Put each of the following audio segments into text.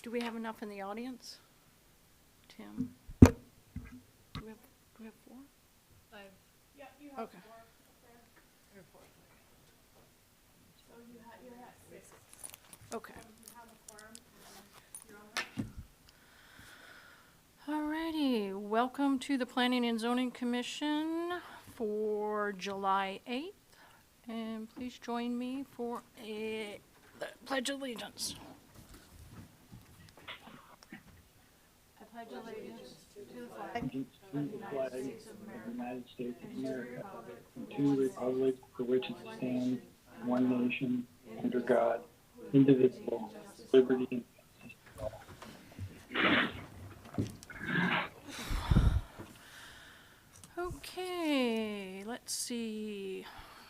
Do we have enough in the audience? Tim? Do we have 4? 5. Yeah, you have Okay. 4 up there. Or 4. So you're at 6. Okay. You have a quorum. You're all right. Alrighty, welcome to the Planning and Zoning Commission for July 8th. And please join me for the Pledge of Allegiance. I pledge allegiance to the flag To the flag of the United States of America, and to the republic for which it stands, one nation, under God, indivisible, with liberty and justice for all. Okay, let's see.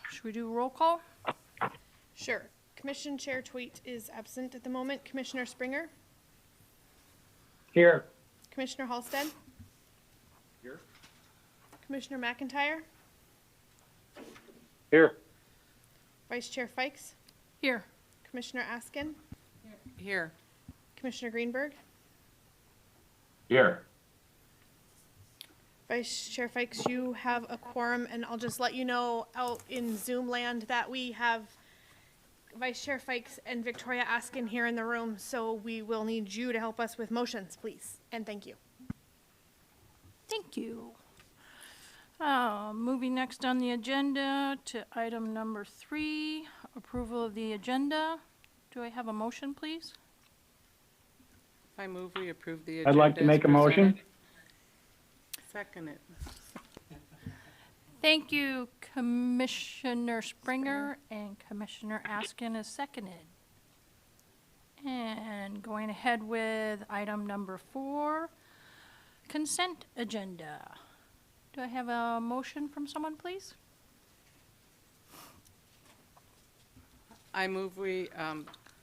Should we do roll call? Sure. Commission Chair Tweet is absent at the moment. Commissioner Springer? Here. Commissioner Halstead? Here. Commissioner McIntyre? Here. Vice Chair Fikes? Here. Commissioner Askin? Here. Commissioner Greenberg? Here. Vice Chair Fikes, you have a quorum, and I'll just let you know out in Zoom land that we have Vice Chair Fikes and Victoria Askin here in the room, so we will need you to help us with motions, please, and thank you. Thank you. Moving next on the agenda to item number 3, approval of the agenda. Do I have a motion, please? I move we approve the agenda. I'd like to as make a motion. presented. Second it. Thank you, Commissioner Springer, and Commissioner Askin is seconded. And going ahead with item number 4, consent agenda. Do I have a motion from someone, please? I move we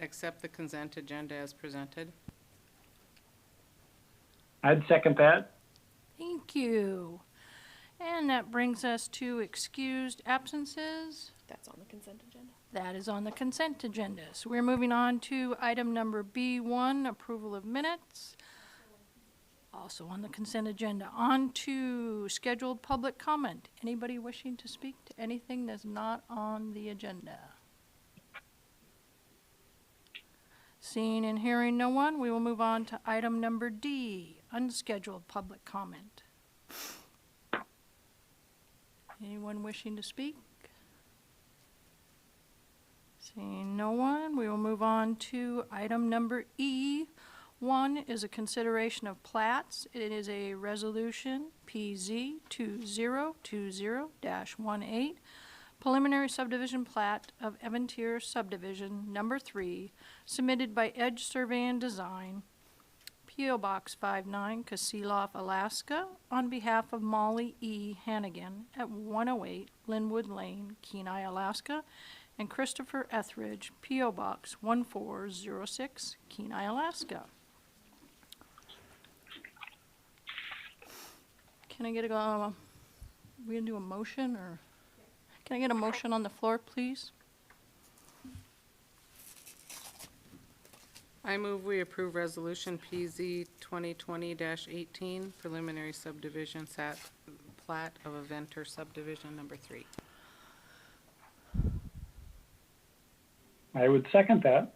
accept the consent agenda as presented. I'd second that. Thank you. And that brings us to excused absences. That's on the consent agenda. That is on the consent agenda. So we're moving on to item number B1, approval of minutes. Also on the consent agenda. On to scheduled public comment. Anybody wishing to speak to anything that's not on the agenda? Seeing and hearing no one, we will move on to item number D, unscheduled public comment. Anyone wishing to speak? Seeing no one, we will move on to item number E. 1 is a consideration of Platts. It is a resolution PZ 2020-18, preliminary subdivision plat of Eventier subdivision number 3, submitted by Edge Survey and Design, P.O. Box 59, Kasilof, Alaska, on behalf of Molly E. Hannigan at 108 Linwood Lane, Kenai, Alaska, and Christopher Etheridge, P.O. Box 1406, Kenai, Alaska. Can I get we gonna do a motion, or can I get a motion on the floor, please? I move we approve resolution PZ 2020-18, preliminary subdivision plat of Eventer subdivision number 3. I would second that.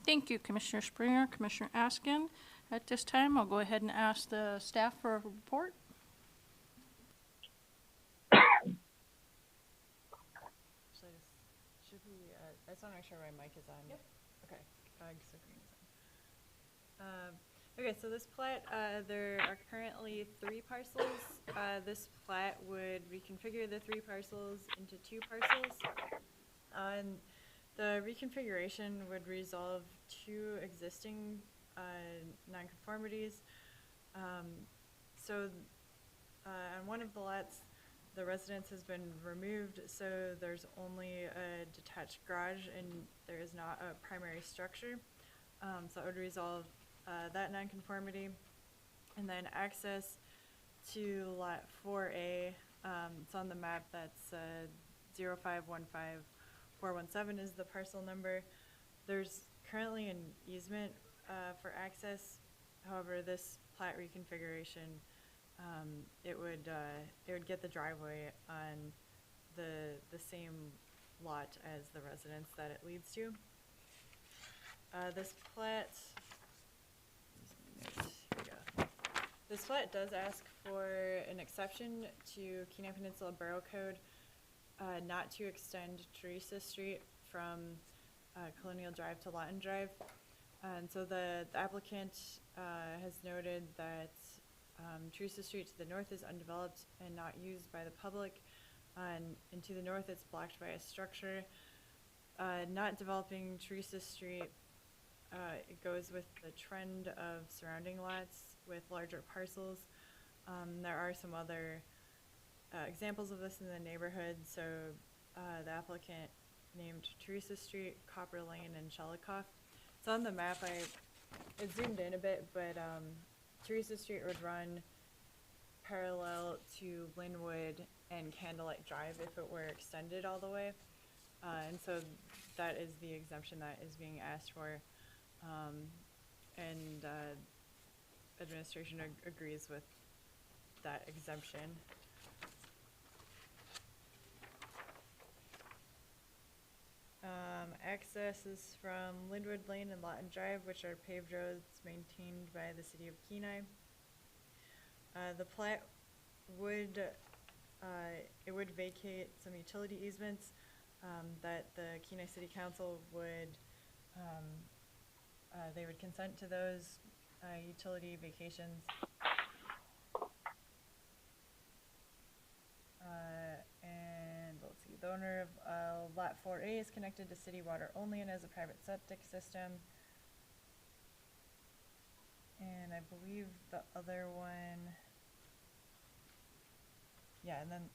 Thank you, Commissioner Springer, Commissioner Askin. At this time, I'll go ahead and ask the staff for a report. Should we, I just want to make sure my mic is on. Yep. Okay. So green is on. Okay, so this plat, there are currently 3 parcels. This plat would reconfigure the 3 parcels into 2 parcels. And the reconfiguration would resolve 2 existing nonconformities. So on one of the lots, the residence has been removed, so there's only a detached garage and there is not a primary structure. So it would resolve that nonconformity. And then access to lot 4A, it's on the map, that's 0515417 is the parcel number. There's currently an easement for access. However, this plat reconfiguration, it would get the driveway on the same lot as the residence that it leads to. This plat, here we go. This plat does ask for an exception to Kenai Peninsula Borough Code, not to extend Teresa Street from Colonial Drive to Lawton Drive. And so the applicant has noted that Teresa Street to the north is undeveloped and not used by the public. And to the north, it's blocked by a structure. Not developing Teresa Street, it goes with the trend of surrounding lots with larger parcels. There are some other examples of this in the neighborhood. So the applicant named Teresa Street, Copper Lane, and Shelikoff. It's on the map. It zoomed in a bit, but Teresa Street would run parallel to Linwood and Candlelight Drive if it were extended all the way. And so that is the exemption that is being asked for. And administration agrees with that exemption. Access is from Linwood Lane and Lawton Drive, which are paved roads maintained by the city of Kenai. The plat would vacate some utility easements that the Kenai City Council would they would consent to those utility vacations. And let's see, the owner of Lot 4A is connected to city water only and has a private septic system. And I believe the other one, yeah, and then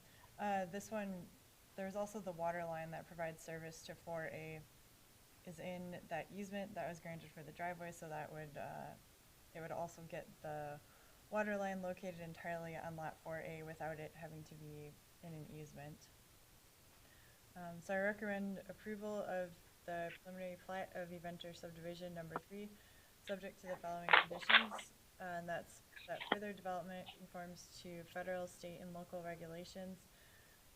this one, there's also the water line that provides service to 4A is in that easement that was granted for the driveway, so that would, it would also get the water line located entirely on Lot 4A without it having to be in an easement. So I recommend approval of the preliminary plat of Eventer Subdivision Number 3, subject to the following conditions, and that's that further development conforms to federal, state, and local regulations,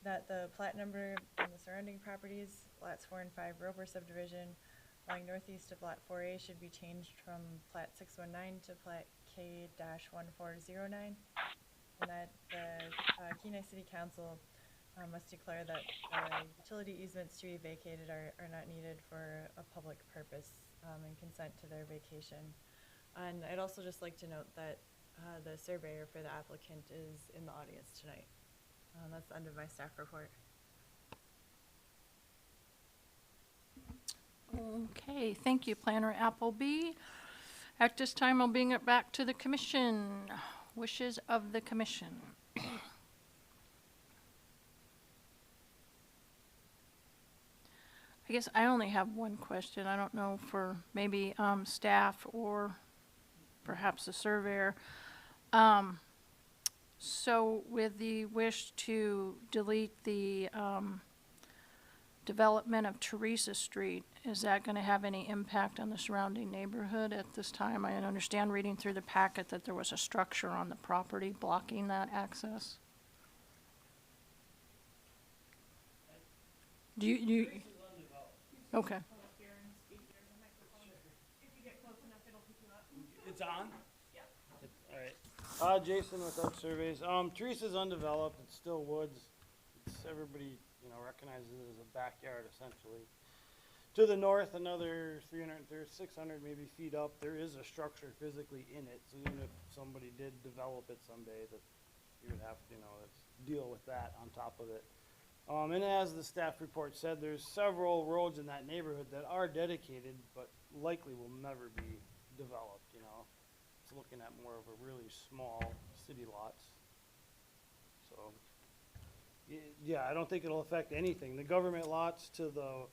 that the plat number and the surrounding properties, lots 4 and 5 Roper Subdivision, lying northeast of Lot 4A should be changed from plat 619 to plat K-1409, and that the Kenai City Council must declare that utility easements to be vacated are not needed for a public purpose and consent to their vacation. And I'd also just like to note that the surveyor for the applicant is in the audience tonight. That's the end of my staff report. Okay, thank you, Planner Appleby. At this time, I'll bring it back to the commission. Wishes of the commission. I guess I only have one question. I don't know for maybe staff or perhaps the surveyor. So with the wish to delete the development of Teresa Street, is that going to have any impact on the surrounding neighborhood at this time? I understand reading through the packet that there was a structure on the property blocking that access. Do you okay. It's on? Yeah. All right. Jason with Up Surveys. Teresa's undeveloped. It's still woods. It's everybody, recognizes it as a backyard essentially. To the north, another 300, 600 maybe feet up, there is a structure physically in it. So even if somebody did develop it someday, that you would have to, deal with that on top of it. And as the staff report said, there's several roads in that neighborhood that are dedicated, but likely will never be developed, It's looking at more of a really small city lots. So, yeah, I don't think it'll affect anything. The government lots to the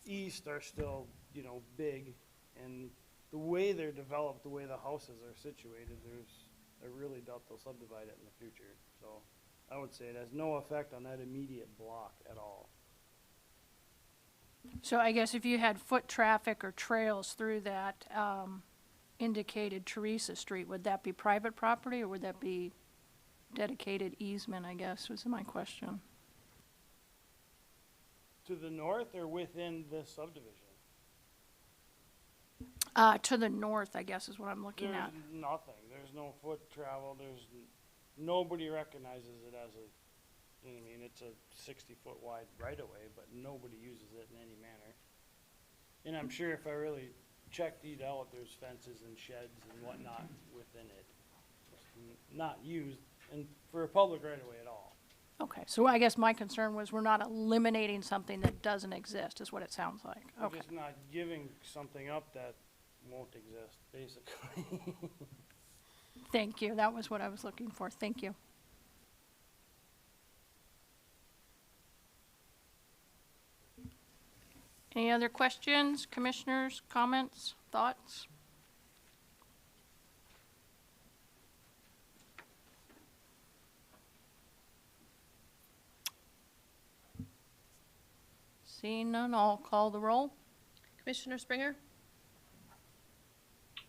east are still, big, and the way they're developed, the way the houses are situated, I really doubt they'll subdivide it in the future. So I would say it has no effect on that immediate block at all. So I guess if you had foot traffic or trails through that, indicated Teresa Street, would that be private property or would that be dedicated easement, I guess, was my question. To the north or within this subdivision? To the north, I guess, is what I'm looking There's at. nothing. There's no foot travel. Nobody recognizes it as a, you know what I mean, it's a 60-foot wide right of way, but nobody uses it in any manner. And I'm sure if I really checked it out, there's fences and sheds and whatnot within it. Just not used and for a public right of way at all. Okay, so I guess my concern was we're not eliminating something that doesn't exist, is what it sounds like. We're Okay. just not giving something up that won't exist, basically. Thank you. That was what I was looking for. Thank you. Any other questions, commissioners, comments, thoughts? Seeing none, I'll call the roll. Commissioner Springer,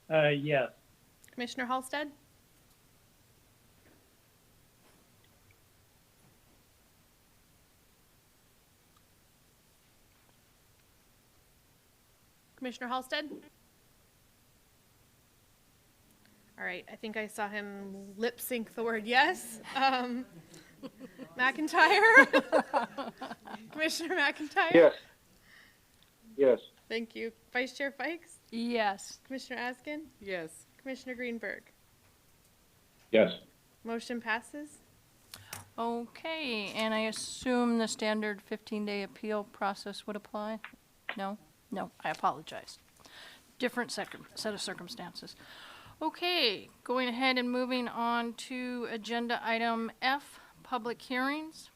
Yes. Commissioner Halsted, Commissioner Halsted. All right, I think I saw him lip sync the word yes. McIntyre. Commissioner McIntyre. Yes. Yes. Thank you. Vice Chair Fikes, Yes. Commissioner Askin, Yes. Commissioner Greenberg. Yes. Motion passes. Okay, and I assume the standard 15-day appeal process would apply? No? No, I apologize. Different set of circumstances. Okay, going ahead and moving on to agenda item F, public hearings.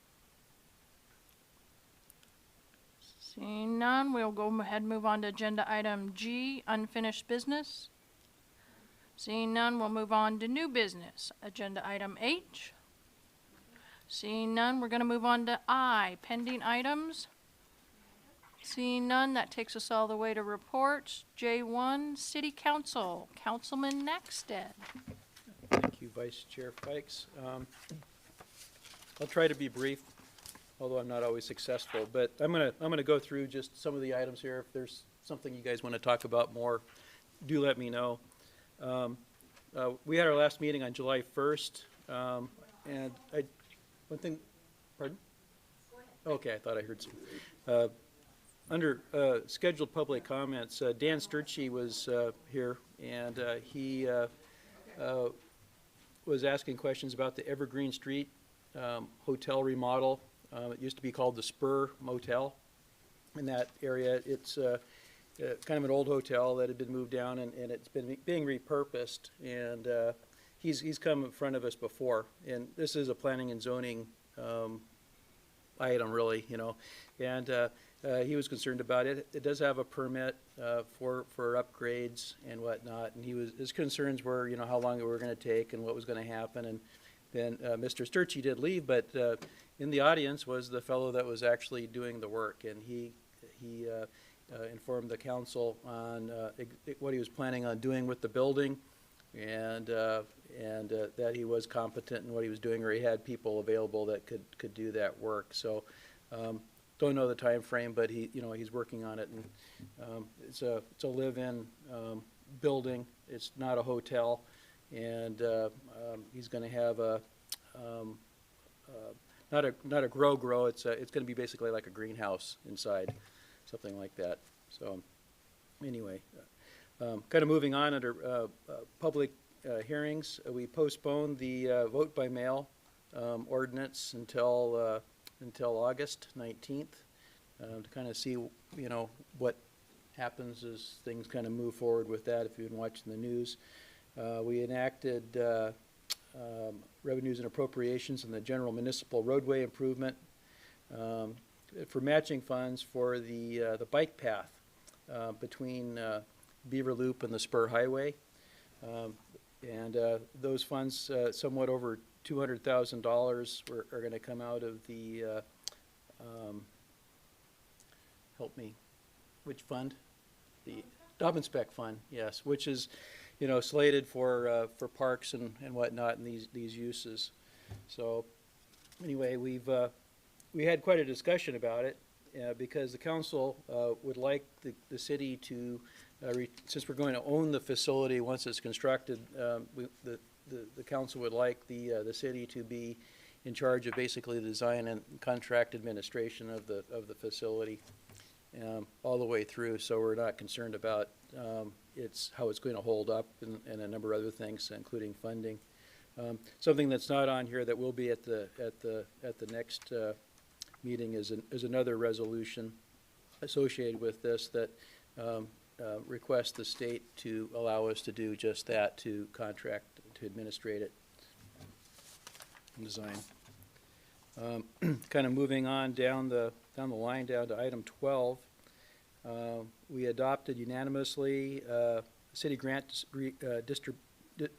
Seeing none, we'll go ahead and move on to agenda item G, unfinished business. Seeing none, we'll move on to new business. Agenda item H. Seeing none, we're going to move on to I, pending items. Seeing none, that takes us all the way to reports. J1, City Council, Councilman Nackstead. Thank you, Vice Chair Fikes. I'll try to be brief, although I'm not always successful. But I'm gonna go through just some of the items here. If there's something you guys want to talk about more, do let me know. We had our last meeting on July 1st, and one thing, pardon? Okay, I thought I heard some. Under scheduled public comments, Dan Sturchy was here, and he was asking questions about the Evergreen Street hotel remodel. It used to be called the Spur Motel in that area. It's kind of an old hotel that had been moved down, and it's been being repurposed. And he's come in front of us before, and this is a planning and zoning item, really, you know. And he was concerned about it. It does have a permit for upgrades and whatnot, and his concerns were, you know, how long it were going to take and what was going to happen. And then Mr. Sturchy did leave, but in the audience was the fellow that was actually doing the work, and he informed the council on what he was planning on doing with the building, and that he was competent in what he was doing, or he had people available that could do that work. So. Don't know the time frame, but he's working on it, and it's a live-in building. It's not a hotel, and he's going to have not a grow. It's going to be basically like a greenhouse inside, something like that. So anyway, kind of moving on under public hearings, we postponed the vote by mail ordinance until August 19th, to kind of see, you know, what happens as things kind of move forward with that, if you've been watching the news. We enacted revenues and appropriations in the general municipal roadway improvement for matching funds for the bike path between Beaver Loop and the Spur Highway. And those funds, somewhat over $200,000 are going to come out of the, help me, which fund? The Job and Spec Fund, yes, which is, you know, slated for parks and whatnot and these uses. So anyway, we had quite a discussion about it because the council would like the city to, since we're going to own the facility once it's constructed, the council would like the city to be in charge of basically the design and contract administration of the facility all the way through. So we're not concerned about how it's going to hold up and a number of other things, including funding. Something that's not on here that will be at the next meeting is another resolution associated with this that requests the state to allow us to do just that, to contract to administrate it and design. Kind of moving on down the line down to item 12. We adopted unanimously city grant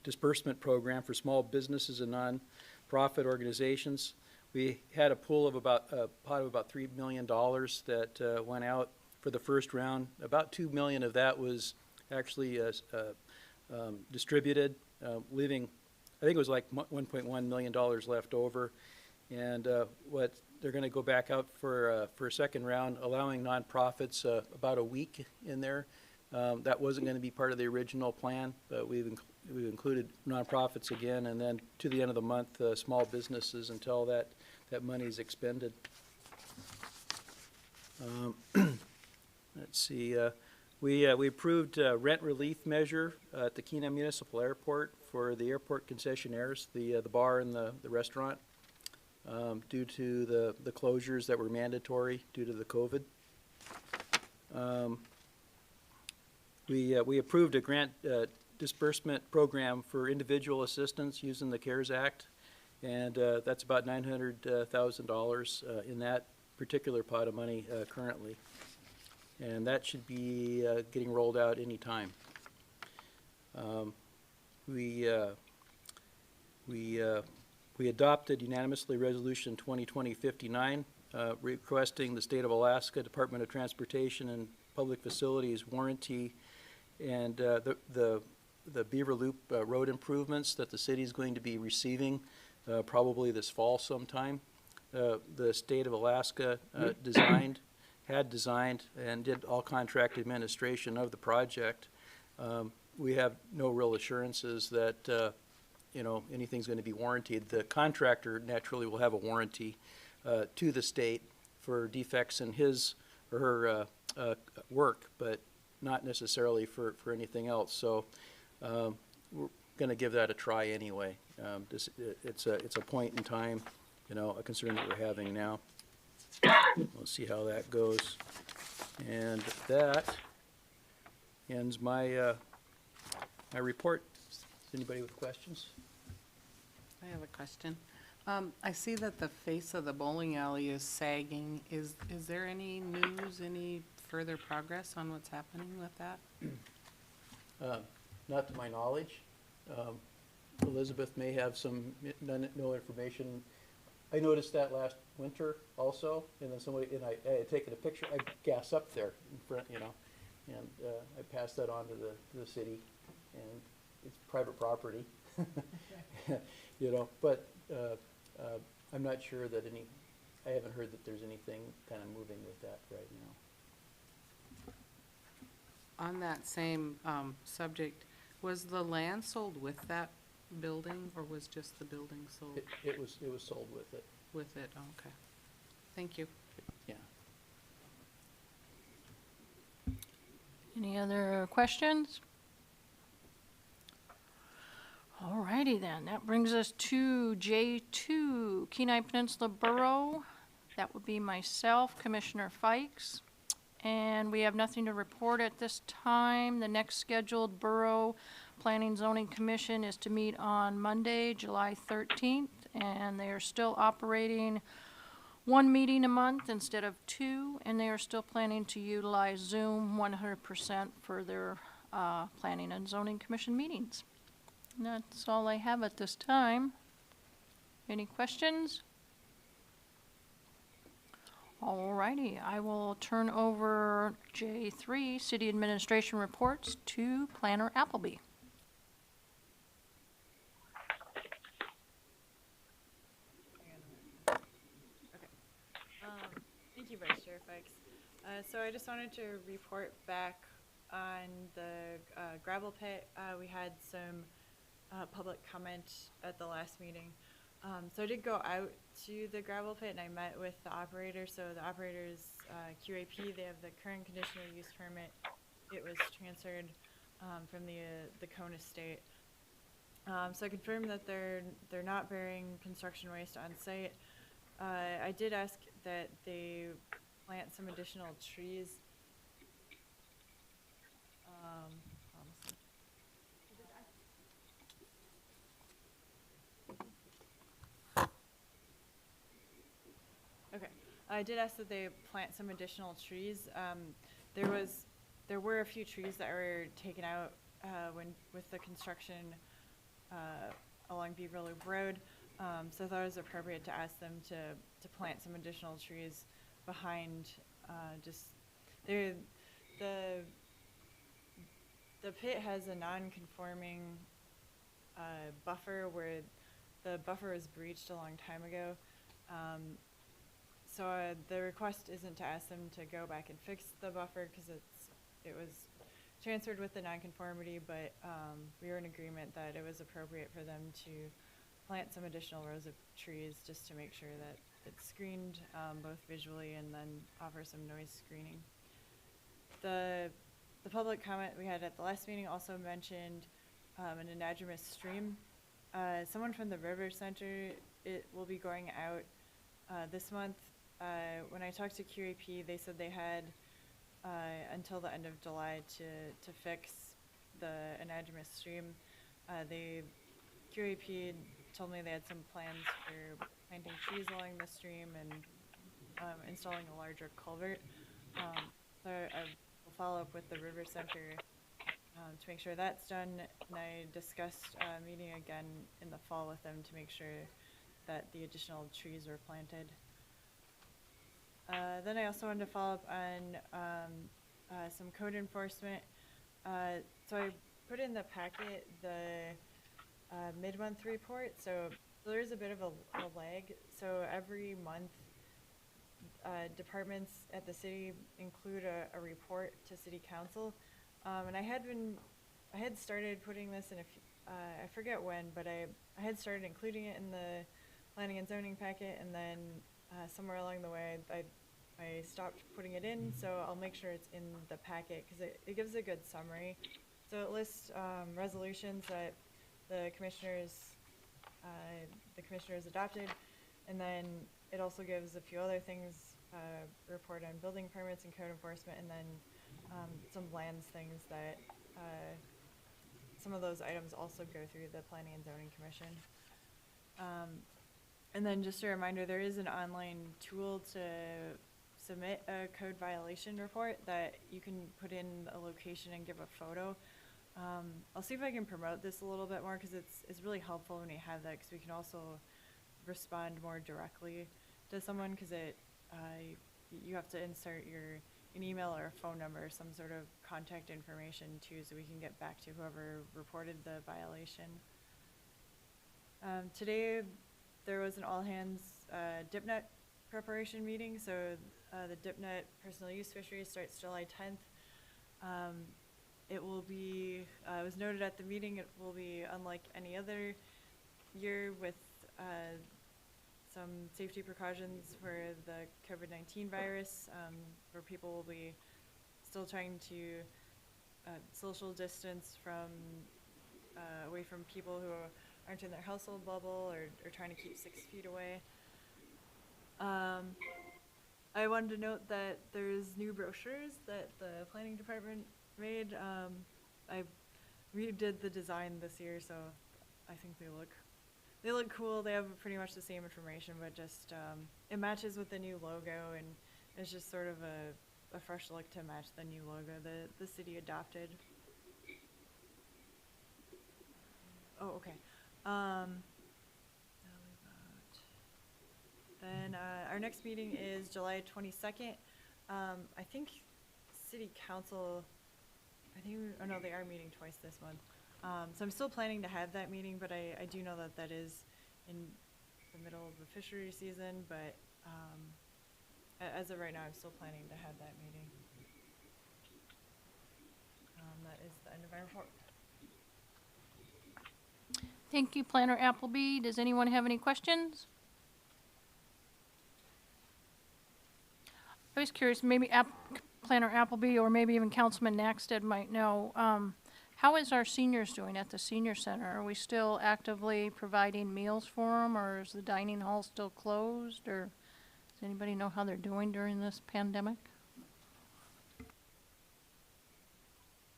disbursement program for small businesses and non-profit organizations. We had a pool of pot of about $3 million that went out for the first round. About $2 million of that was actually distributed, leaving, I think it was like $1.1 million left over. And what they're going to go back out for a second round, allowing nonprofits about a week in there. That wasn't going to be part of the original plan, but we've included nonprofits again, and then to the end of the month, small businesses until that money is expended. Let's see. We approved rent relief measure at the Kenai Municipal Airport for the airport concessionaires, the bar and the restaurant, due to the closures that were mandatory due to the COVID. We approved a grant disbursement program for individual assistance using the CARES Act, and that's about $900,000 in that particular pot of money currently. And that should be getting rolled out any time. We adopted unanimously Resolution 2020-59, requesting the State of Alaska Department of Transportation and Public Facilities warranty and the Beaver Loop road improvements that the city is going to be receiving probably this fall sometime. The State of Alaska had designed and did all contract administration of the project. We have no real assurances that anything's going to be warranted. The contractor naturally will have a warranty to the state for defects in his or her work, but not necessarily for anything else. So we're going to give that a try anyway. It's a point in time, a concern that we're having now. We'll see how that goes. And that ends my my report. Is anybody with questions? I have a question. I see that the face of the bowling alley is sagging. Is there any news, any further progress on what's happening with that? Not to my knowledge. Elizabeth may have no information. I noticed that last winter also, and then I had taken a picture. I gas up there in front, and I passed that on to the city, and it's private property, But I'm not sure that I haven't heard that there's anything kind of moving with that right now. On that same subject, was the land sold with that building, or was just the building sold? It was sold with it. With it, oh, okay. Thank you. Yeah. Any other questions? Alrighty then, that brings us to J2, Kenai Peninsula Borough. That would be myself, Commissioner Fikes. And we have nothing to report at this time. The next scheduled Borough Planning Zoning Commission is to meet on Monday, July 13th, and they are still operating one meeting a month instead of two, and they are still planning to utilize Zoom 100% for their Planning and Zoning Commission meetings. And that's all I have at this time. Any questions? Alrighty, I will turn over J3, City Administration Reports, to Planner Appleby. Fairfax. So I just wanted to report back on the gravel pit. We had some public comment at the last meeting. So I did go out to the gravel pit and I met with the operator. So the operator's QAP, they have the current conditional use permit. It was transferred from the Cone estate. So I confirmed that they're not bearing construction waste on site. I did ask that they plant some additional trees. Hold on a second. Okay, I did ask that they plant some additional trees. There were a few trees that were taken out with the construction along Beaver Loop Road. So I thought it was appropriate to ask them to plant some additional trees behind the pit has a non-conforming buffer where the buffer was breached a long time ago. So the request isn't to ask them to go back and fix the buffer because it was transferred with the nonconformity, but we were in agreement that it was appropriate for them to plant some additional rows of trees just to make sure that it's screened both visually and then offer some noise screening. The public comment we had at the last meeting also mentioned an anadromous stream. Someone from the River Center, it will be going out this month. When I talked to QAP, they said they had until the end of July to fix the anadromous stream. QAP told me they had some plans for planting trees along the stream and installing a larger culvert. So I will follow up with the River Center to make sure that's done. And I discussed meeting again in the fall with them to make sure that the additional trees were planted. Then I also wanted to follow up on some code enforcement. So I put in the packet the mid-month report. So there's a bit of a lag. So every month, departments at the city include a report to city council. And I had started putting this in I forget when, but I had started including it in the planning and zoning packet, and then somewhere along the way I stopped putting it in, so I'll make sure it's in the packet because it gives a good summary. So it lists resolutions that the commissioners adopted, and then it also gives a few other things, report on building permits and code enforcement, and then some lands things that some of those items also go through the Planning and Zoning Commission. And then just a reminder, there is an online tool to submit a code violation report that you can put in a location and give a photo. I'll see if I can promote this a little bit more because it's really helpful when you have that, because we can also respond more directly to someone, because you have to insert an email or a phone number, some sort of contact information too, so we can get back to whoever reported the violation. Today there was an all-hands Dipnet preparation meeting. So the Dipnet personal use fishery starts July 10th. It will be, it was noted at the meeting, it will be unlike any other year with some safety precautions for the COVID-19 virus, where people will be still trying to social distance from away from people who aren't in their household bubble, or trying to keep 6 feet away. I wanted to note that there's new brochures that the planning department made. I redid the design this year, so I think they look cool. They have pretty much the same information, but just it matches with the new logo, and it's just sort of a fresh look to match the new logo the city adopted. Oh, okay. Then our next meeting is July 22nd. I think city council, oh no, they are meeting twice this month. So I'm still planning to have that meeting, but I do know that is in the middle of the fishery season, but As of right now, I'm still planning to have that meeting. That is the end of my report. Thank you, Planner Appleby. Does anyone have any questions? I was curious, maybe Planner Appleby or maybe even Councilman Naxted might know. How is our seniors doing at the senior center? Are we still actively providing meals for them, or is the dining hall still closed? Or does anybody know how they're doing during this pandemic?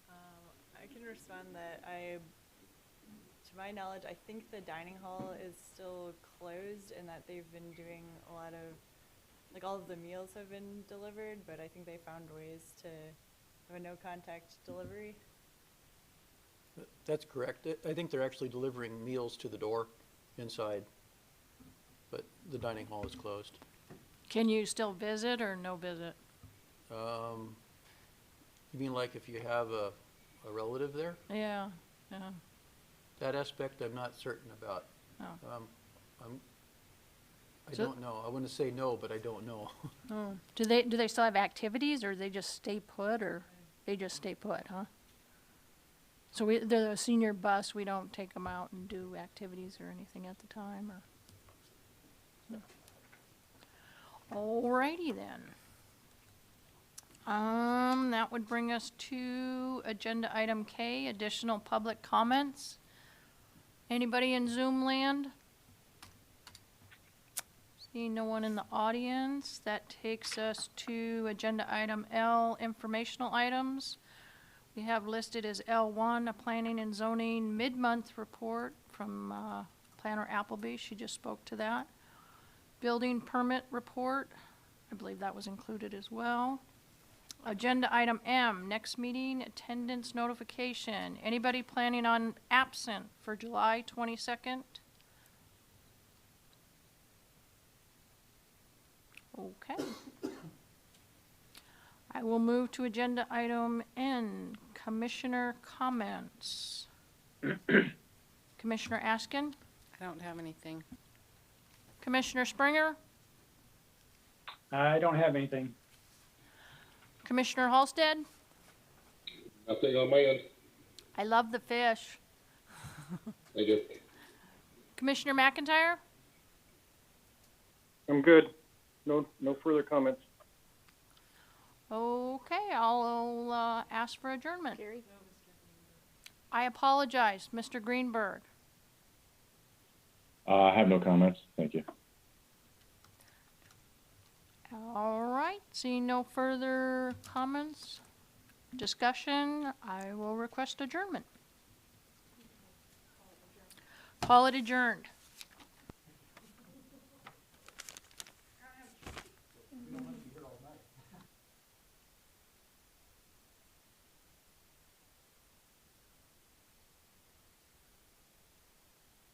I can respond that to my knowledge, I think the dining hall is still closed and that they've been doing a lot of, like all of the meals have been delivered, but I think they found ways to have a no contact delivery. That's correct. I think they're actually delivering meals to the door inside, but the dining hall is closed. Can you still visit or no visit? You mean like if you have a relative there? Yeah, yeah. That aspect I'm not certain about. Oh. I So- don't know. I want to say no, but I don't know. Oh. Do they still have activities, or they just stay put, or they just stay put, huh? So they're a senior bus, we don't take them out and do activities or anything at the time, or? No. Alrighty then. That would bring us to agenda item K, additional public comments. Anybody in Zoom land? Seeing no one in the audience, that takes us to agenda item L, informational items. We have listed as L1, a planning and zoning mid-month report from Planner Appleby. She just spoke to that. Building permit report, I believe that was included as well. Agenda item M, next meeting attendance notification. Anybody planning on absent for July 22nd? Okay. I will move to agenda item N, commissioner comments. Commissioner Askin? I don't have anything. Commissioner Springer? I don't have anything. Commissioner Halsted? Nothing on my end. I love the fish. Thank you. Commissioner McIntyre? I'm good. No further comments. Okay, I'll ask for adjournment. I apologize, Mr. Greenberg. I have no comments. Thank you. All right, seeing no further comments, discussion, I will request adjournment. Call it adjourned.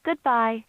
Goodbye.